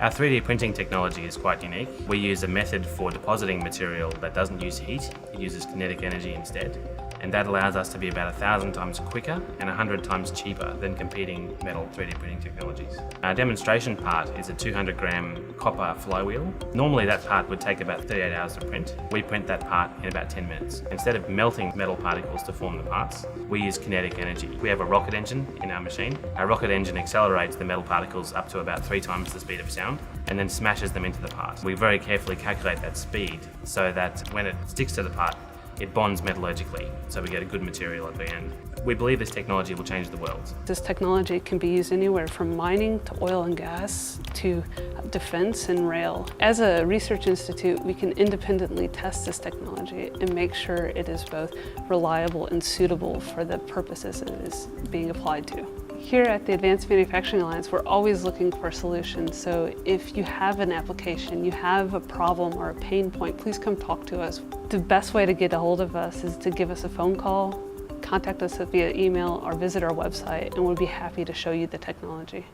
Our 3D printing technology is quite unique. We use a method for depositing material that doesn't use heat, it uses kinetic energy instead. And that allows us to be about 1,000 times quicker and 100 times cheaper than competing metal 3D printing technologies. Our demonstration part is a 200-gram copper flywheel. Normally that part would take about 38 hours to print. We print that part in about 10 minutes. Instead of melting metal particles to form the parts, we use kinetic energy. We have a rocket engine in our machine. Our rocket engine accelerates the metal particles up to about 3 times the speed of sound and then smashes them into the part. We very carefully calculate that speed so that when it sticks to the part, it bonds metallurgically, so we get a good material at the end. We believe this technology will change the world. This technology can be used anywhere from mining to oil and gas to defense and rail. As a research institute, we can independently test this technology and make sure it is both reliable and suitable for the purposes it is being applied to. Here at the Advanced Manufacturing Alliance, we're always looking for solutions. So if you have an application, you have a problem or a pain point, please come talk to us. The best way to get a hold of us is to give us a phone call, contact us via email, or visit our website, and we'll be happy to show you the technology.